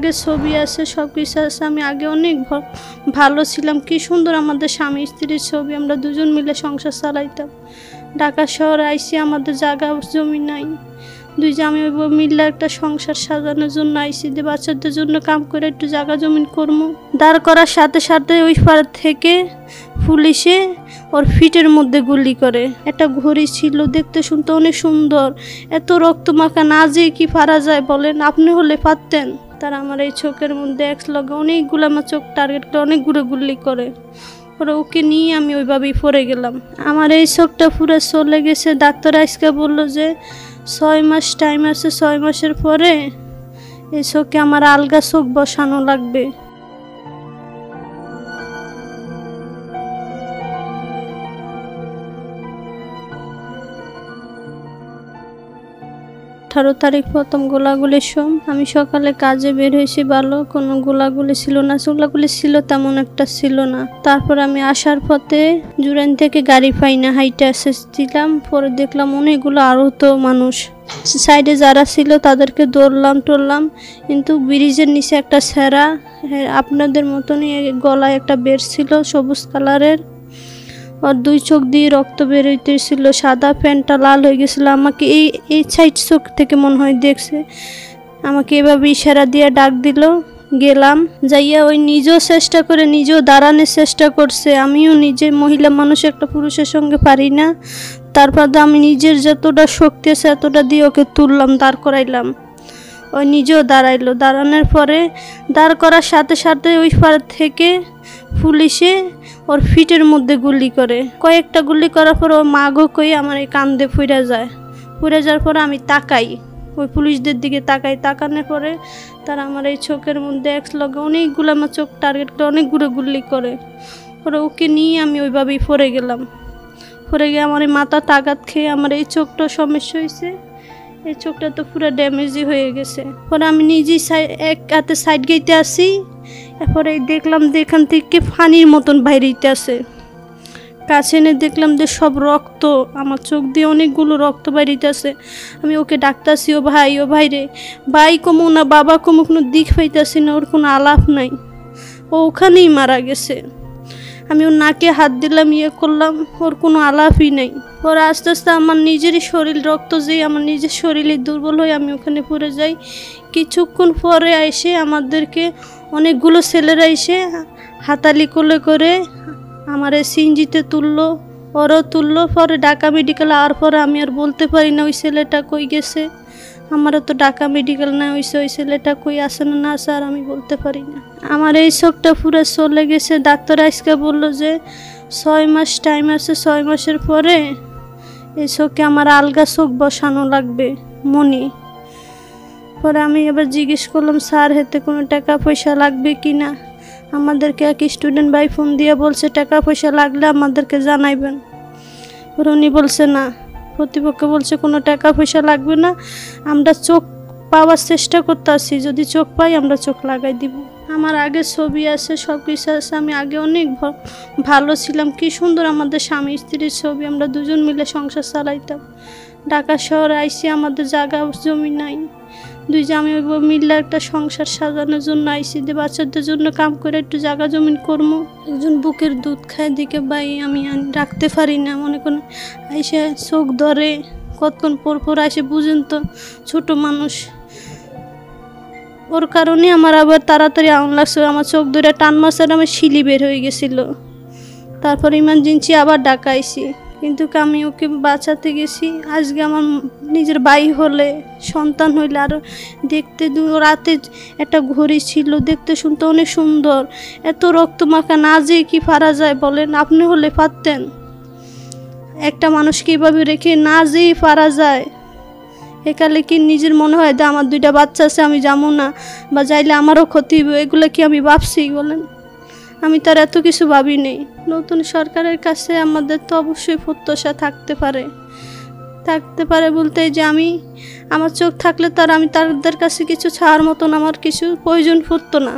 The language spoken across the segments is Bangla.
আগে ছবি আছে, সব কিছু আছে। আমি আগে অনেক ভালো ছিলাম, কি সুন্দর আমাদের স্বামী স্ত্রীর ছবি, আমরা দুজন মিলে সংসার চালাইতাম। ঢাকা শহরে আইসি, আমাদের জায়গা জমি নাই, দুই জামাই মিলে একটা সংসার সাজানোর জন্য আইসি, যে বাচ্চাদের জন্য কাম করে একটু জায়গা জমিন করবো। দাঁড় করার সাথে সাথে ওই পার থেকে পুলিশে ওর ফিটের মধ্যে গুলি করে। একটা ঘড়ি ছিল, দেখতে শুনতে অনেক সুন্দর, এত রক্ত মাখা না যে কি পারা যায় বলেন, আপনি হলে পারতেন। তারা আমার এই চোখের মধ্যে একলগে অনেকগুলো, আমার চোখ টার্গেট করে অনেকগুলো গুলি করে। ওরা ওকে নিয়ে আমি ওইভাবেই পড়ে গেলাম। আমার এই চোখটা পুরো চলে গেছে। ডাক্তার আজকে বললো যে 6 মাস টাইম আছে, 6 মাসের পরে এই চোখে আমার আলগা চোখ বসানো লাগবে। 18 তারিখ প্রথম গোলাগুলির সময় আমি সকালে কাজে বের হয়েছি, ভালো কোনো গোলাগুলি ছিল না, গোলাগুলি ছিল তেমন একটা ছিল না। তারপর আমি আসার পথে জুরাইন থেকে গাড়ি পাই না, হাইটে আসছিলাম, পরে দেখলাম অনেকগুলো আহত মানুষ। সাইডে যারা ছিল তাদেরকে দৌড়লাম টরলাম, কিন্তু ব্রিজের নিচে একটা ছেঁড়া, আপনাদের মতনই গলায় একটা বের ছিল সবুজ কালারের, আর 2 চোখ দিয়ে রক্ত বের হইতেছিল, সাদা প্যান্টটা লাল হয়ে গেছিল। আমাকে এই সাইড চোখ থেকে মনে হয় দেখছে, আমাকে এভাবে ইশারা দিয়ে ডাক দিল। গেলাম, যাইয়া ওই নিজেও চেষ্টা করে নিজেও দাঁড়ানোর চেষ্টা করছে। আমিও নিজে মহিলা মানুষ, একটা পুরুষের সঙ্গে পারি না। তারপর আমি নিজের যতটা শক্তি আছে এতটা দিয়ে ওকে তুললাম, দাঁড় করাইলাম। ওই নিজেও দাঁড়াইলো। দাঁড়ানোর পরে দাঁড় করার সাথে সাথে ওই পার থেকে পুলিশে ওর ফিটের মধ্যে গুলি করে। কয়েকটা গুলি করার পর ও মাগো কই আমার এই কান্দে ফুইরা যায়। ফুইরা যাওয়ার পরে আমি তাকাই, ওই পুলিশদের দিকে তাকাই। তাকানোর পরে তারা আমার এই চোখের মধ্যে একলগে অনেকগুলো, আমার চোখ টার্গেট করে অনেকগুলো গুলি করে। ওরা ওকে নিয়ে আমি ওইভাবেই পড়ে গেলাম। পড়ে গিয়ে আমার এই মাথাটা আঘাত খেয়ে আমার এই চোখটা সমস্যা হয়েছে। এই চোখটা তো পুরো ড্যামেজই হয়ে গেছে। পরে আমি নিজেই এক হাতে সাইড গেইতে আসি, এরপরে দেখলাম যে এখান থেকে পানির মতন বাইরেতে আছে। কাছে এনে দেখলাম যে সব রক্ত, আমার চোখ দিয়ে অনেকগুলো রক্ত বাইরেতে আছে। আমি ওকে ডাকতাছি, ও ভাই রে, ভাই কমু না বাবা কমু, কোনো দিক পাইতেছি না, ওর কোনো আলাপ নাই, ও ওখানেই মারা গেছে। আমি ওর নাকে হাত দিলাম, করলাম, ওর কোনো আলাপই নেই। পরে আস্তে আস্তে আমার নিজেরই শরীর রক্ত যেই আমার নিজের শরীরে দুর্বল হয়ে আমি ওখানে পড়ে যাই। কিছুক্ষণ পরে এসে আমাদেরকে অনেকগুলো ছেলেরা এসে হাতালি কোলে করে আমার সিনজিতে তুললো, ওরও তুললো। পরে ঢাকা মেডিকেল আওয়ার পরে আমি আর বলতে পারি না ওই ছেলেটা কই গেছে। আমারও তো ঢাকা মেডিকেল না হয়েছে, ওই ছেলেটা কই আসে না না স্যার আমি বলতে পারি না। আমার এই চোখটা পুরো চলে গেছে। ডাক্তার আজকে বললো যে 6 মাস টাইম আছে, 6 মাসের পরে এই চোখে আমার আলগা চোখ বসানো লাগবে মনি। পরে আমি এবার জিজ্ঞেস করলাম স্যার হেতে কোনো টাকা পয়সা লাগবে কি না। আমাদেরকে এক স্টুডেন্ট ভাই ফোন দিয়ে বলছে টাকা পয়সা লাগলে আমাদেরকে জানাইবেন। পরে উনি বলছে না, প্রতিপক্ষ বলছে কোনো টাকা পয়সা লাগবে না, আমরা চোখ পাওয়ার চেষ্টা করতেছি, যদি চোখ পাই আমরা চোখ লাগাই দিব। আমার আগে ছবি আছে, সব কিছু আছে। আমি আগে অনেক ভালো ছিলাম, কি সুন্দর আমাদের স্বামী স্ত্রীর ছবি, আমরা দুজন মিলে সংসার চালাইতাম। ঢাকা শহরে আইসি, আমাদের জায়গা জমি নাই, দুই জামাই মিলে একটা সংসার সাজানোর জন্য আইসি, যে বাচ্চাদের জন্য কাম করে একটু জায়গা জমিন করবো। একজন বুকের দুধ খায় দিকে ভাই আমি রাখতে পারি না, মনে করেন আইসে চোখ ধরে, কতক্ষণ পর আইসে, বুঝেন তো ছোট মানুষ, ওর কারণে আমার আবার তাড়াতাড়ি আউন লাগছে। আমার চোখ ধরে টান মাছের আমার শিলি বের হয়ে গেছিল। তারপর ইমার্জেন্সি আবার ডাকাইছি, কিন্তু আমি ওকে বাঁচাতে গেছি। আজকে আমার নিজের ভাই হলে, সন্তান হইলে, আর দেখতে রাতে একটা ঘড়ি ছিল, দেখতে শুনতে অনেক সুন্দর, এত রক্ত মাখা না যে কি পারা যায় বলেন, আপনি হলে পারতেন। একটা মানুষকে এইভাবে রেখে না যেই পারা যায়, একালে কি নিজের মনে হয় যে আমার 2টা বাচ্চা আছে আমি যাবো না, বা যাইলে আমারও ক্ষতি হবে, এগুলো কি আমি ভাবছি বলেন? আমি তার এত কিছু ভাবি নেই। নতুন সরকারের কাছে আমাদের তো অবশ্যই প্রত্যাশা থাকতে পারে বলতে যে আমার চোখ থাকলে আমি তাদের কাছে কিছু ছাড়ার মতন আমার কিছু প্রয়োজন পড়তো না।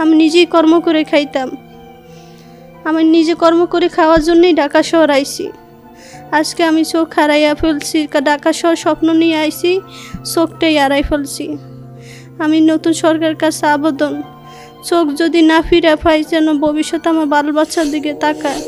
আমি নিজেই কর্ম করে খাইতাম, আমি নিজে কর্ম করে খাওয়ার জন্যই ঢাকা শহর আইছি। আজকে আমি চোখ হারাইয়া ফেলছি, ঢাকা শহর স্বপ্ন নিয়ে আইছি, চোখটাই হারাই ফেলছি। আমি নতুন সরকারের কাছে আবেদন, চোখ যদি না ফিরে পাই যেন ভবিষ্যতে আমার বাল বাচ্চার দিকে তাকায়।